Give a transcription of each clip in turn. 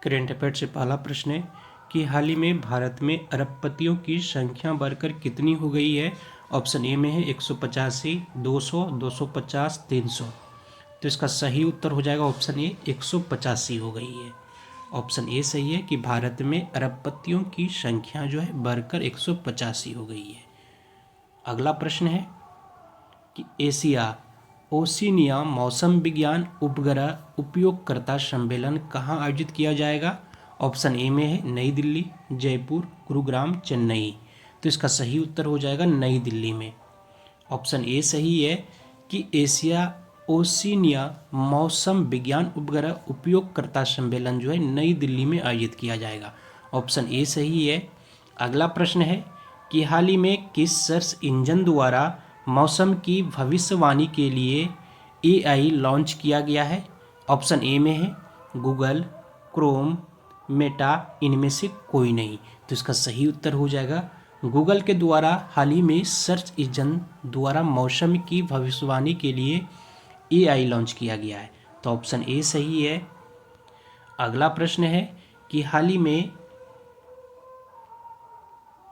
Current affair से पहला प्रश्न है कि हाल ही में भारत में अरबपतियों की संख्या बढ़कर कितनी हो गई है। ऑप्शन ए में है 185, 200, 250, 300। तो इसका सही उत्तर हो जाएगा ऑप्शन ए 185 हो गई है। ऑप्शन ए सही है कि भारत में अरबपतियों की संख्या जो है बढ़कर 185 हो गई है। अगला प्रश्न है कि एशिया ओशिनिया मौसम विज्ञान उपग्रह उपयोगकर्ता सम्मेलन कहाँ आयोजित किया जाएगा। ऑप्शन ए में है नई दिल्ली, जयपुर, गुरुग्राम, चेन्नई। तो इसका सही उत्तर हो जाएगा नई दिल्ली में। ऑप्शन ए सही है कि एशिया ओशिनिया मौसम विज्ञान उपग्रह उपयोगकर्ता सम्मेलन जो है नई दिल्ली में आयोजित किया जाएगा। ऑप्शन ए सही है। अगला प्रश्न है कि हाल ही में किस सर्च इंजन द्वारा मौसम की भविष्यवाणी के लिए एआई लॉन्च किया गया है। ऑप्शन ए में है गूगल, क्रोम, मेटा, इनमें से कोई नहीं। तो इसका सही उत्तर हो जाएगा गूगल के द्वारा हाल ही में सर्च इंजन द्वारा मौसम की भविष्यवाणी के लिए एआई लॉन्च किया गया है। तो ऑप्शन ए सही है। अगला प्रश्न है कि हाल ही में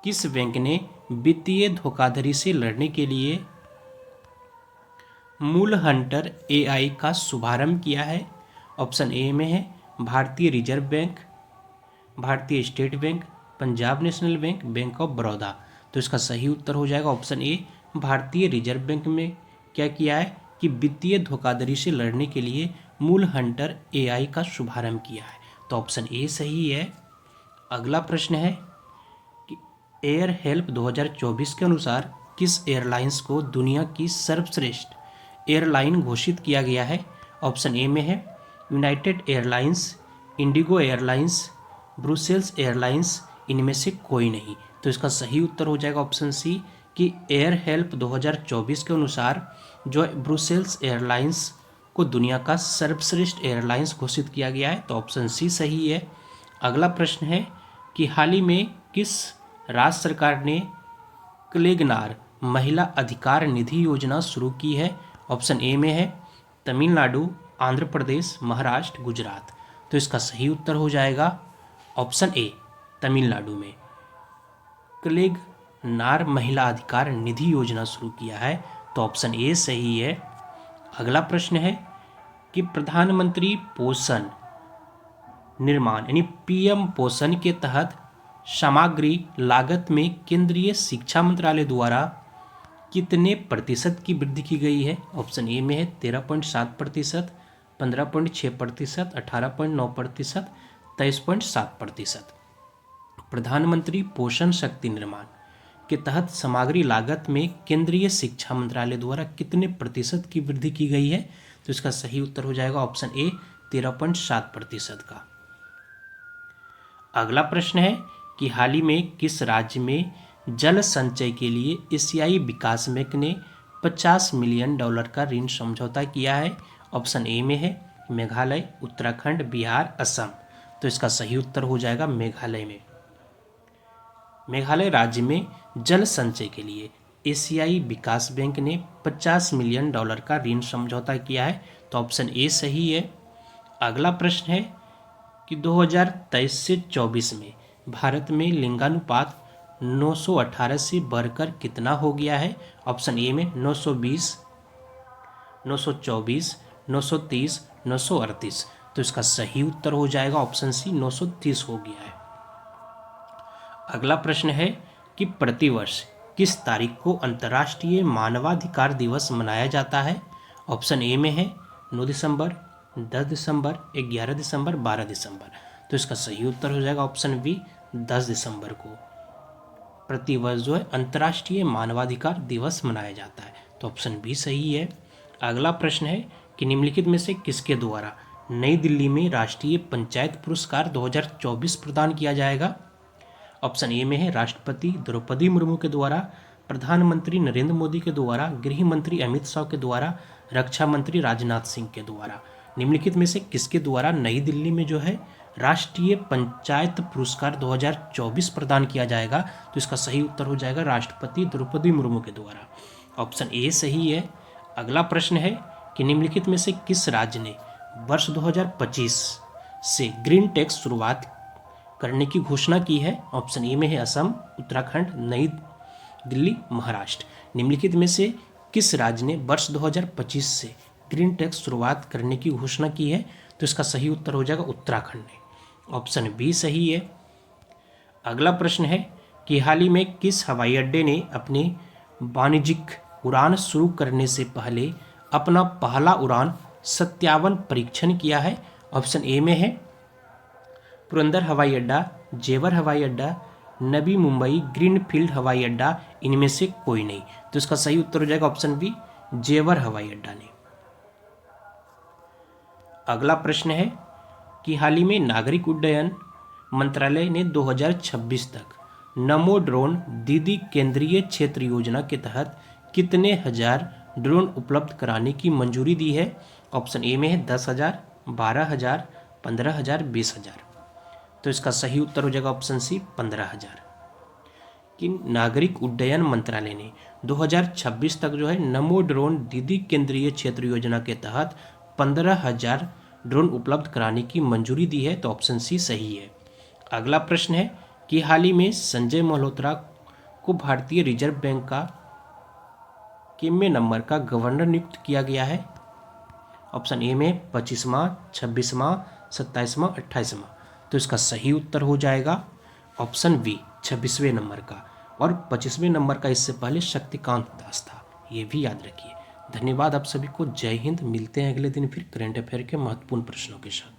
किस बैंक ने वित्तीय धोखाधड़ी से लड़ने के लिए मूल हंटर एआई का शुभारंभ किया है। ऑप्शन ए में है भारतीय रिजर्व बैंक, भारतीय state bank, Punjab national bank, bank of Baroda. तो इसका सही उत्तर हो जाएगा ऑप्शन ए भारतीय रिजर्व बैंक में क्या किया है कि वित्तीय धोखाधड़ी से लड़ने के लिए मूल हंटर एआई का शुभारंभ किया है। तो ऑप्शन ए सही है। अगला प्रश्न है कि एयर हेल्प 2024 के अनुसार किस एयरलाइंस को दुनिया की सर्वश्रेष्ठ एयरलाइन घोषित किया गया है। ऑप्शन ए में है United airlines, Indigo airlines, Brussels airlines, इनमें से कोई नहीं। तो इसका सही उत्तर हो जाएगा ऑप्शन सी कि एयर हेल्प 2024 के अनुसार जो ब्रुसेल्स एयरलाइंस को दुनिया का सर्वश्रेष्ठ एयरलाइंस घोषित किया गया है। तो ऑप्शन सी सही है। अगला प्रश्न है कि हाल ही में किस राज्य सरकार ने क्लेगनार महिला अधिकार निधि योजना शुरू की है। ऑप्शन ए में है तमिलनाडु, आंध्र प्रदेश, महाराष्ट्र, गुजरात। तो इसका सही उत्तर हो जाएगा ऑप्शन ए तमिलनाडु में क्लेगनार महिला अधिकार निधि योजना शुरू किया है। तो ऑप्शन ए सही है। अगला प्रश्न है कि प्रधानमंत्री पोषण निर्माण यानी पीएम पोषण के तहत सामग्री लागत में केंद्रीय शिक्षा मंत्रालय द्वारा कितने प्रतिशत की वृद्धि की गई है। ऑप्शन ए में है 13.7%, 15.6%, 18.9%, 23.7%। प्रधानमंत्री पोषण शक्ति निर्माण के तहत सामग्री लागत में केंद्रीय शिक्षा मंत्रालय द्वारा कितने प्रतिशत की वृद्धि की गई है। तो इसका सही उत्तर हो जाएगा ऑप्शन ए 13.7% का। अगला प्रश्न है कि हाल ही में किस राज्य में जल संचय के लिए एशियाई विकास बैंक ने $50 मिलियन का ऋण समझौता किया है। ऑप्शन ए में है मेघालय, उत्तराखंड, बिहार, असम। तो इसका सही उत्तर हो जाएगा मेघालय में। मेघालय राज्य में जल संचय के लिए एशियाई विकास बैंक ने $50 मिलियन का ऋण समझौता किया है। तो ऑप्शन ए सही है। अगला प्रश्न है कि 2023 से 24 में भारत में लिंगानुपात 918 से बढ़कर कितना हो गया है। ऑप्शन ए में 920, 924, 930, 938। तो इसका सही उत्तर हो जाएगा ऑप्शन सी 930 हो गया है। अगला प्रश्न है कि प्रतिवर्ष किस तारीख को अंतर्राष्ट्रीय मानवाधिकार दिवस मनाया जाता है। ऑप्शन ए में है 9 दिसंबर, 10 दिसंबर, 11 दिसंबर, 12 दिसंबर। तो इसका सही उत्तर हो जाएगा ऑप्शन बी 10 दिसंबर को प्रतिवर्ष जो है अंतर्राष्ट्रीय मानवाधिकार दिवस मनाया जाता है। तो ऑप्शन बी सही है। अगला प्रश्न है कि निम्नलिखित में से किसके द्वारा नई दिल्ली में राष्ट्रीय पंचायत पुरस्कार 2024 प्रदान किया जाएगा। ऑप्शन ए में है राष्ट्रपति द्रौपदी मुर्मू के द्वारा, प्रधानमंत्री नरेंद्र मोदी के द्वारा, गृह मंत्री अमित शाह के द्वारा, रक्षा मंत्री राजनाथ सिंह के द्वारा। निम्नलिखित में से किसके द्वारा नई दिल्ली में जो है राष्ट्रीय पंचायत पुरस्कार 2024 प्रदान किया जाएगा। तो इसका सही उत्तर हो जाएगा राष्ट्रपति द्रौपदी मुर्मू के द्वारा। ऑप्शन ए सही है। अगला प्रश्न है कि निम्नलिखित में से किस राज्य ने वर्ष 2025 से ग्रीन टैक्स शुरुआत करने की घोषणा की है? ऑप्शन ए में है असम, उत्तराखंड, नई दिल्ली, महाराष्ट्र। निम्नलिखित में से किस राज्य ने वर्ष 2025 से ग्रीन टैक्स शुरुआत करने की घोषणा की है? तो इसका सही उत्तर हो जाएगा उत्तराखंड ने। ऑप्शन बी सही है। अगला प्रश्न है कि हाल ही में किस हवाई अड्डे ने अपने वाणिज्यिक उड़ान शुरू करने से पहले अपना पहला उड़ान सत्यावन परीक्षण किया है? ऑप्शन ए में है पुरंदर हवाई अड्डा, जेवर हवाई अड्डा, नवी मुंबई ग्रीनफील्ड हवाई अड्डा, इनमें से कोई नहीं। तो इसका सही उत्तर हो जाएगा ऑप्शन बी, जेवर हवाई अड्डा ने। अगला प्रश्न है कि हाल ही में नागरिक उड्डयन मंत्रालय ने 2026 तक नमो ड्रोन दीदी केंद्रीय क्षेत्र योजना के तहत कितने हजार ड्रोन उपलब्ध कराने की मंजूरी दी है? ऑप्शन ए में है 10,000, 12,000, 15,000, 20,000। तो इसका सही उत्तर हो जाएगा ऑप्शन सी 15,000। कि नागरिक उड्डयन मंत्रालय ने 2026 तक जो है नमो ड्रोन दीदी केंद्रीय क्षेत्र योजना के तहत 15,000 ड्रोन उपलब्ध कराने की मंजूरी दी है। तो ऑप्शन सी सही है। अगला प्रश्न है कि हाल ही में संजय मल्होत्रा को भारतीय रिजर्व बैंक का कितने नंबर का गवर्नर नियुक्त किया गया है? ऑप्शन ए में 25वां, 26वां, 27वां, 28वां। तो इसका सही उत्तर हो जाएगा ऑप्शन बी 26वें नंबर का, और 25वें नंबर का इससे पहले शक्तिकांत दास था, ये भी याद रखिए। धन्यवाद आप सभी को। जय हिंद। मिलते हैं अगले दिन फिर करंट अफेयर के महत्वपूर्ण प्रश्नों के साथ।